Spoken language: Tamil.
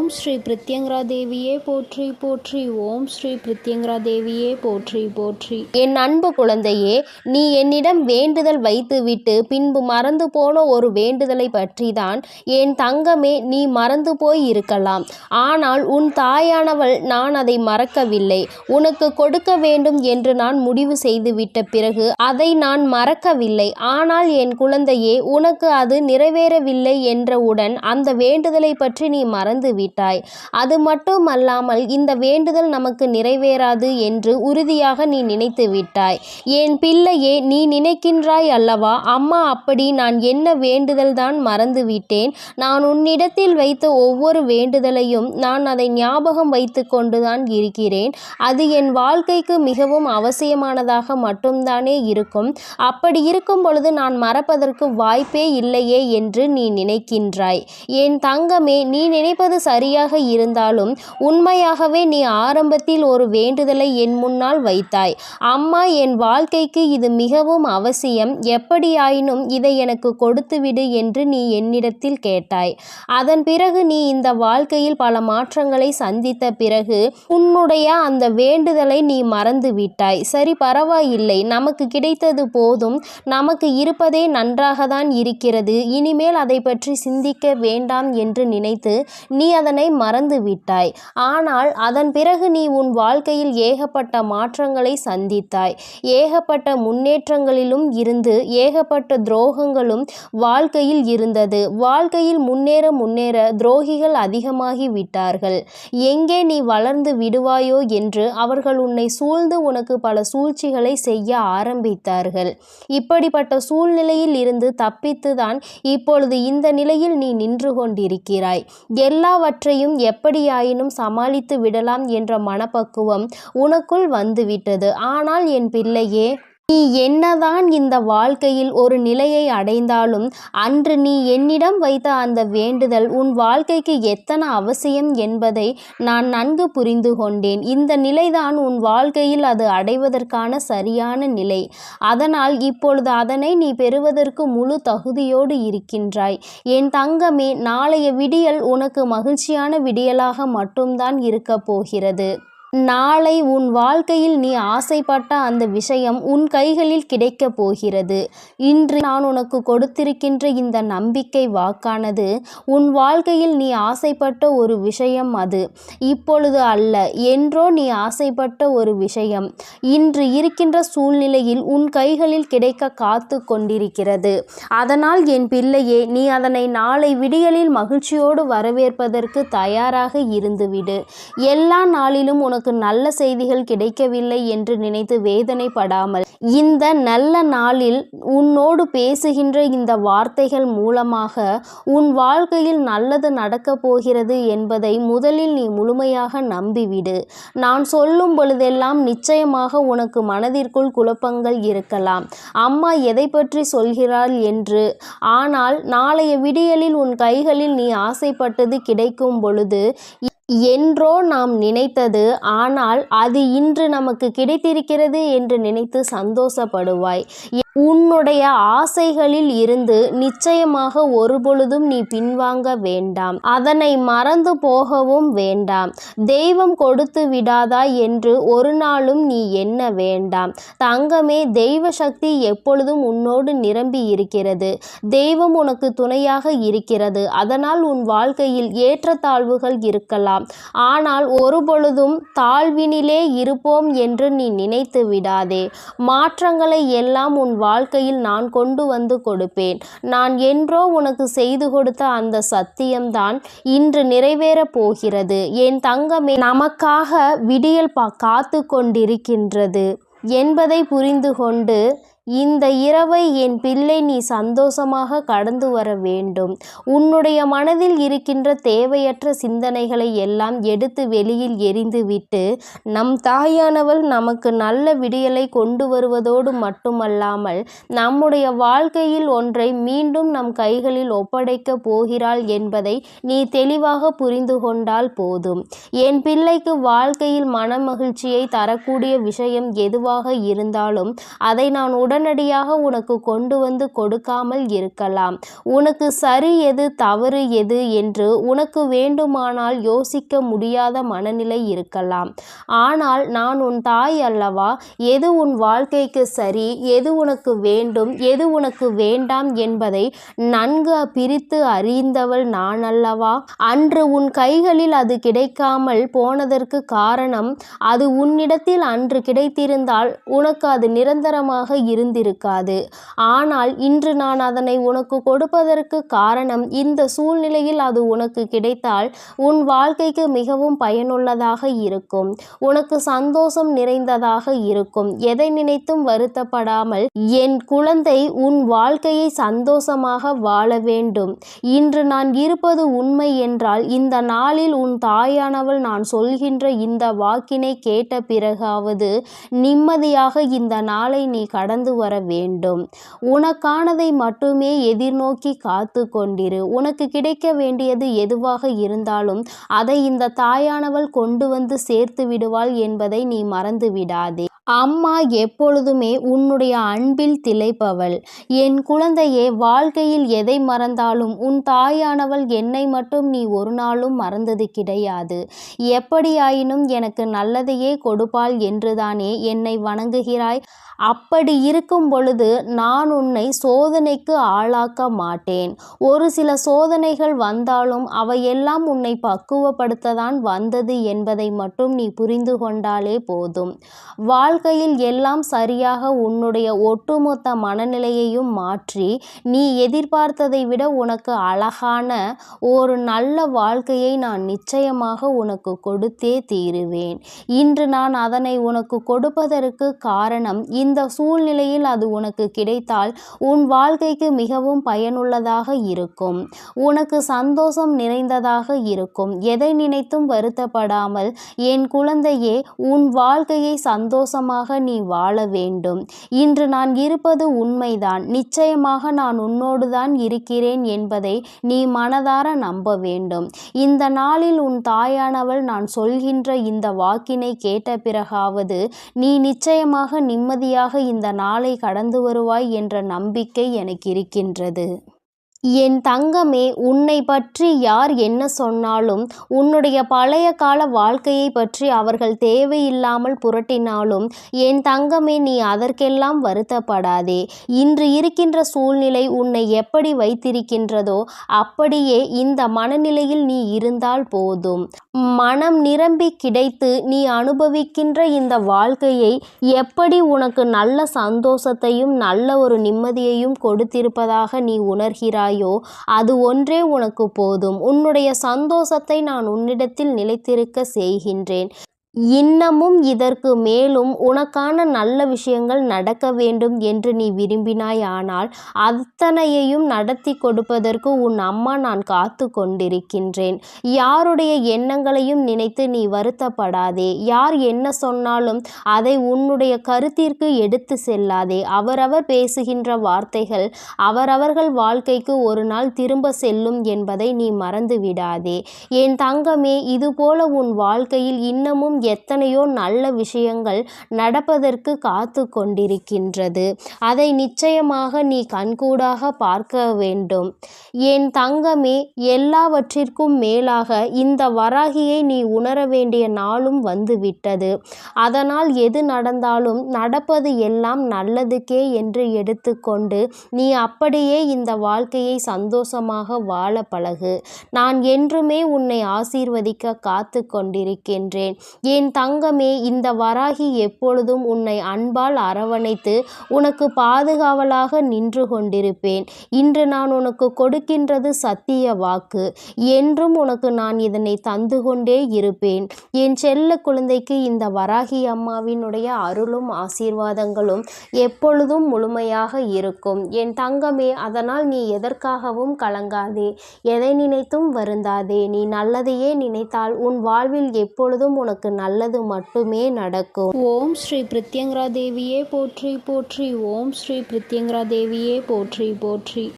ஓம் ஸ்ரீ பிரித்யங்கரா தேவியே போற்றி போற்றி. ஓம் ஸ்ரீ பிரித்யங்கரா தேவியே போற்றி போற்றி. என் அன்பு குழந்தையே, நீ என்னிடம் வேண்டுதல் வைத்துவிட்டு பின்பு மறந்து போன ஒரு வேண்டுதலை பற்றிதான். என் தங்கமே, நீ மறந்து போய் இருக்கலாம். ஆனால் உன் தாயானவள் நான் அதை மறக்கவில்லை. உனக்கு கொடுக்க வேண்டும் என்று நான் முடிவு செய்துவிட்ட பிறகு அதை நான் மறக்கவில்லை. ஆனால் என் குழந்தையே, உனக்கு அது நிறைவேறவில்லை என்றவுடன் அந்த வேண்டுதலை பற்றி நீ மறந்து விட்டாய். அது மட்டுமல்லாமல் இந்த வேண்டுதல் நமக்கு நிறைவேறாது என்று உறுதியாக நீ நினைத்து விட்டாய். என் பிள்ளையே, நீ நினைக்கின்றாய் அல்லவா, அம்மா அப்படி நான் என்ன வேண்டுதல் தான் மறந்து விட்டேன். நான் உன்னிடத்தில் வைத்த ஒவ்வொரு வேண்டுதலையும் நான் அதை ஞாபகம் வைத்து கொண்டுதான் இருக்கிறேன். அது என் வாழ்க்கைக்கு மிகவும் அவசியமானதாக மட்டும்தானே இருக்கும். அப்படி இருக்கும் பொழுது நான் மறப்பதற்கு வாய்ப்பே இல்லையே என்று நீ நினைக்கின்றாய். என் தங்கமே, நீ நினைப்பது சரியாக இருந்தாலும் உண்மையாகவே நீ ஆரம்பத்தில் ஒரு வேண்டுதலை என் முன்னால் வைத்தாய். அம்மா, என் வாழ்க்கைக்கு இது மிகவும் அவசியம், எப்படியாயினும் இதை எனக்கு கொடுத்துவிடு என்று நீ என்னிடத்தில் கேட்டாய். அதன் பிறகு நீ இந்த வாழ்க்கையில் பல மாற்றங்களை சந்தித்த பிறகு உன்னுடைய அந்த வேண்டுதலை நீ மறந்து விட்டாய். சரி, பரவாயில்லை, நமக்கு கிடைத்தது போதும், நமக்கு இருப்பதே நன்றாகத்தான் இருக்கிறது, இனிமேல் அதை பற்றி சிந்திக்க வேண்டாம் என்று நினைத்து நீ அதனை மறந்து விட்டாய். ஆனால் அதன் பிறகு நீ உன் வாழ்க்கையில் ஏகப்பட்ட மாற்றங்களை சந்தித்தாய். ஏகப்பட்ட முன்னேற்றங்களிலும் இருந்து ஏகப்பட்ட துரோகங்களும் வாழ்க்கையில் இருந்தது. வாழ்க்கையில் முன்னேற முன்னேற துரோகிகள் அதிகமாகி விட்டார்கள். எங்கே நீ வளர்ந்து விடுவாயோ என்று அவர்கள் உன்னை சூழ்ந்து உனக்கு பல சூழ்ச்சிகளை செய்ய ஆரம்பித்தார்கள். இப்படிப்பட்ட சூழ்நிலையில் இருந்து தப்பித்துதான் இப்பொழுது இந்த நிலையில் நீ நின்று கொண்டிருக்கிறாய். எல்லாவற்றையும் எப்படியாயினும் சமாளித்து விடலாம் என்ற மனப்பக்குவம் உனக்குள் வந்துவிட்டது. ஆனால் என் பிள்ளையே, நீ என்னதான் இந்த வாழ்க்கையில் ஒரு நிலையை அடைந்தாலும் அன்று நீ என்னிடம் வைத்த அந்த வேண்டுதல் உன் வாழ்க்கைக்கு எத்தனை அவசியம் என்பதை நான் நன்கு புரிந்து கொண்டேன். இந்த நிலைதான் உன் வாழ்க்கையில் அது அடைவதற்கான சரியான நிலை. அதனால் இப்பொழுது அதனை நீ பெறுவதற்கு முழு தகுதியோடு இருக்கின்றாய். என் தங்கமே, நாளைய விடியல் உனக்கு மகிழ்ச்சியான விடியலாக மட்டும்தான் இருக்க போகிறது. நாளை உன் வாழ்க்கையில் நீ ஆசைப்பட்ட அந்த விஷயம் உன் கைகளில் கிடைக்கப் போகிறது. இன்று நான் உனக்கு கொடுத்திருக்கின்ற இந்த நம்பிக்கை வாக்கானது உன் வாழ்க்கையில் நீ ஆசைப்பட்ட ஒரு விஷயம். அது இப்பொழுது அல்ல, என்றோ நீ ஆசைப்பட்ட ஒரு விஷயம் இன்று இருக்கின்ற சூழ்நிலையில் உன் கைகளில் கிடைக்க காத்து கொண்டிருக்கிறது. அதனால் என் பிள்ளையே, நீ அதனை நாளை விடியலில் மகிழ்ச்சியோடு வரவேற்பதற்கு தயாராக இருந்துவிடு. எல்லா நாளிலும் உனக்கு நல்ல செய்திகள் கிடைக்கவில்லை என்று நினைத்து வேதனைப்படாமல், இந்த நல்ல நாளில் உன்னோடு பேசுகின்ற இந்த வார்த்தைகள் மூலமாக உன் வாழ்க்கையில் நல்லது நடக்கப் போகிறது என்பதை முதலில் நீ முழுமையாக நம்பிவிடு. நான் சொல்லும் பொழுதெல்லாம் நிச்சயமாக உனக்கு மனதிற்குள் குழப்பங்கள் இருக்கலாம். அம்மா எதை பற்றி சொல்கிறாள் என்று. ஆனால் நாளைய விடியலில் உன் கைகளில் நீ ஆசைப்பட்டது கிடைக்கும் பொழுது என்றோ நாம் நினைத்தது, ஆனால் அது இன்று நமக்கு கிடைத்திருக்கிறது என்று நினைத்து சந்தோஷப்படுவாய். உன்னுடைய ஆசைகளில் இருந்து நிச்சயமாக ஒருபொழுதும் நீ பின்வாங்க வேண்டாம். அதனை மறந்து போகவும் வேண்டாம். தெய்வம் கொடுத்து விடாதா என்று ஒரு நாளும் நீ எண்ண வேண்டாம். தங்கமே, தெய்வ சக்தி எப்பொழுதும் உன்னோடு நிரம்பி இருக்கிறது. தெய்வம் உனக்கு துணையாக இருக்கிறது. அதனால் உன் வாழ்க்கையில் ஏற்றத்தாழ்வுகள் இருக்கலாம். ஆனால் ஒருபொழுதும் தாழ்வினிலே இருப்போம் என்று நீ நினைத்து விடாதே. மாற்றங்களை எல்லாம் உன் வாழ்க்கையில் நான் கொண்டு வந்து கொடுப்பேன். நான் என்றோ உனக்கு செய்து கொடுத்த அந்த சத்தியம்தான் இன்று நிறைவேறப் போகிறது. என் தங்கமே, நமக்காக விடியல் காத்து கொண்டிருக்கின்றது என்பதை புரிந்து கொண்டு இந்த இரவை என் பிள்ளை நீ சந்தோஷமாக கடந்து வர வேண்டும். உன்னுடைய மனதில் இருக்கின்ற தேவையற்ற சிந்தனைகளை எல்லாம் எடுத்து வெளியில் எறிந்துவிட்டு நம் தாயானவள் நமக்கு நல்ல விடியலை கொண்டு வருவதோடு மட்டுமல்லாமல் நம்முடைய வாழ்க்கையில் ஒன்றை மீண்டும் நம் கைகளில் ஒப்படைக்க போகிறாள் என்பதை நீ தெளிவாக புரிந்து கொண்டால் போதும். என் பிள்ளைக்கு வாழ்க்கையில் மன மகிழ்ச்சியை தரக்கூடிய விஷயம் எதுவாக இருந்தாலும் அதை நான் உடனே உடனடியாக உனக்கு கொண்டு வந்து கொடுக்காமல் இருக்கலாம். உனக்கு சரி எது தவறு எது என்று உனக்கு வேண்டுமானால் யோசிக்க முடியாத மனநிலை இருக்கலாம். ஆனால் நான் உன் தாய் அல்லவா? எது உன் வாழ்க்கைக்கு சரி, எது உனக்கு வேண்டும், எது உனக்கு வேண்டாம் என்பதை நன்கு பிரித்து அறிந்தவள் நான் அல்லவா? அன்று உன் கைகளில் அது கிடைக்காமல் போனதற்கு காரணம், அது உன்னிடத்தில் அன்று கிடைத்திருந்தால் உனக்கு அது நிரந்தரமாக இருந்திருக்காது. ஆனால் இன்று நான் அதனை உனக்கு கொடுப்பதற்கு காரணம், இந்த சூழ்நிலையில் அது உனக்கு கிடைத்தால் உன் வாழ்க்கைக்கு மிகவும் பயனுள்ளதாக இருக்கும், உனக்கு சந்தோஷம் நிறைந்ததாக இருக்கும். எதை நினைத்தும் வருத்தப்படாமல் என் குழந்தை உன் வாழ்க்கையை சந்தோஷமாக வாழ வேண்டும். இன்று நான் இருப்பது உண்மை என்றால் இந்த நாளில் உன் தாயானவள் நான் சொல்கின்ற இந்த வாக்கினை கேட்ட பிறகாவது நிம்மதியாக இந்த நாளை நீ கடந்து வர வேண்டும். உனக்கானதை மட்டுமே எதிர்நோக்கி காத்து கொண்டிரு. உனக்கு கிடைக்க வேண்டியது எதுவாக இருந்தாலும் அதை இந்த தாயானவள் கொண்டு வந்து சேர்த்து விடுவாள் என்பதை நீ மறந்து விடாதே. அம்மா எப்பொழுதுமே உன்னுடைய அன்பில் திளைப்பவள். என் குழந்தையே, வாழ்க்கையில் எதை மறந்தாலும் உன் தாயானவள் என்னை மட்டும் நீ ஒரு நாளும் மறந்தது கிடையாது. எப்படியாயினும் எனக்கு நல்லதையே கொடுப்பாள் என்றுதானே என்னை வணங்குகிறாய்? அப்படி இருக்கும் பொழுது நான் உன்னை சோதனைக்கு ஆளாக்க மாட்டேன். ஒரு சில சோதனைகள் வந்தாலும் அவையெல்லாம் உன்னை பக்குவப்படுத்ததான் வந்தது என்பதை மட்டும் நீ புரிந்து கொண்டாலே போதும். வாழ்க்கையில் எல்லாம் சரியாக உன்னுடைய ஒட்டுமொத்த மனநிலையையும் மாற்றி நீ எதிர்பார்த்ததை விட உனக்கு அழகான ஒரு நல்ல வாழ்க்கையை நான் நிச்சயமாக உனக்கு கொடுத்தே தீருவேன். இன்று நான் அதனை உனக்கு கொடுப்பதற்கு காரணம், இந்த சூழ்நிலையில் அது உனக்கு கிடைத்தால் உன் வாழ்க்கைக்கு மிகவும் பயனுள்ளதாக இருக்கும், உனக்கு சந்தோஷம் நிறைந்ததாக இருக்கும். எதை நினைத்தும் வருத்தப்படாமல் என் குழந்தையே, உன் வாழ்க்கையை சந்தோஷமாக நீ வாழ வேண்டும். இன்று நான் இருப்பது உண்மைதான். நிச்சயமாக நான் உன்னோடு தான் இருக்கிறேன் என்பதை நீ மனதார நம்ப வேண்டும். இந்த நாளில் உன் தாயானவள் நான் சொல்கின்ற இந்த வாக்கினை கேட்ட பிறகாவது நீ நிச்சயமாக நிம்மதியாக இந்த நாளை கடந்து வருவாய் என்ற நம்பிக்கை எனக்கு இருக்கின்றது. என் தங்கமே, உன்னை பற்றி யார் என்ன சொன்னாலும், உன்னுடைய பழைய கால வாழ்க்கையை பற்றி அவர்கள் தேவையில்லாமல் புரட்டினாலும் என் தங்கமே, நீ அதற்கெல்லாம் வருத்தப்படாதே. இன்று இருக்கின்ற சூழ்நிலை உன்னை எப்படி வைத்திருக்கின்றதோ அப்படியே இந்த மனநிலையில் நீ இருந்தால் போதும். மனம் நிரம்பி கிடைத்து நீ அனுபவிக்கின்ற இந்த வாழ்க்கையை எப்படி உனக்கு நல்ல சந்தோஷத்தையும் நல்ல ஒரு நிம்மதியையும் கொடுத்திருப்பதாக நீ உணர்கிறாய், அது ஒன்றே உனக்கு போதும். உன்னுடைய சந்தோஷத்தை நான் உன்னிடத்தில் நிலைத்திருக்க செய்கின்றேன். இன்னமும் இதற்கு மேலும் உனக்கான நல்ல விஷயங்கள் நடக்க வேண்டும் என்று நீ விரும்பினாயானால் அத்தனையையும் நடத்தி கொடுப்பதற்கு உன் அம்மா நான் காத்து கொண்டிருக்கின்றேன். யாருடைய எண்ணங்களையும் நினைத்து நீ வருத்தப்படாதே. யார் என்ன சொன்னாலும் அதை உன்னுடைய கருத்திற்கு எடுத்து செல்லாதே. அவரவர் பேசுகின்ற வார்த்தைகள் அவரவர்கள் வாழ்க்கைக்கு ஒரு நாள் திரும்ப செல்லும் என்பதை நீ மறந்து விடாதே. என் தங்கமே, இதுபோல உன் வாழ்க்கையில் இன்னமும் எத்தனையோ நல்ல விஷயங்கள் நடப்பதற்கு காத்து கொண்டிருக்கின்றது. அதை நிச்சயமாக நீ கண்கூடாக பார்க்க வேண்டும். என் தங்கமே, எல்லாவற்றிற்கும் மேலாக இந்த வராகியை நீ உணர வேண்டிய நாளும் வந்துவிட்டது. அதனால் எது நடந்தாலும் நடப்பது எல்லாம் நல்லதுக்கே என்று எடுத்துக்கொண்டு நீ அப்படியே இந்த வாழ்க்கையை சந்தோஷமாக வாழ பழகு. நான் என்றுமே உன்னை ஆசீர்வதிக்க காத்து கொண்டிருக்கின்றேன். என் தங்கமே, இந்த வராகி எப்பொழுதும் உன்னை அன்பால் அரவணைத்து உனக்கு பாதுகாவலாக நின்று கொண்டிருப்பேன். இன்று நான் உனக்கு கொடுக்கின்றது சத்திய வாக்கு. என்றும் உனக்கு நான் இதனை தந்து கொண்டே இருப்பேன். என் செல்ல குழந்தைக்கு இந்த வராகி அம்மாவினுடைய அருளும் ஆசீர்வாதங்களும் எப்பொழுதும் முழுமையாக இருக்கும். என் தங்கமே, அதனால் நீ எதற்காகவும் கலங்காதே, எதை நினைத்தும் வருந்தாதே. நீ நல்லதையே நினைத்தால் உன் வாழ்வில் எப்பொழுதும் உனக்கு நல்லது மட்டுமே நடக்கும். ஓம் ஸ்ரீ பிரித்யங்கரா தேவியே போற்றி போற்றி. ஓம் ஸ்ரீ பிரித்யங்கரா தேவியே போற்றி போற்றி.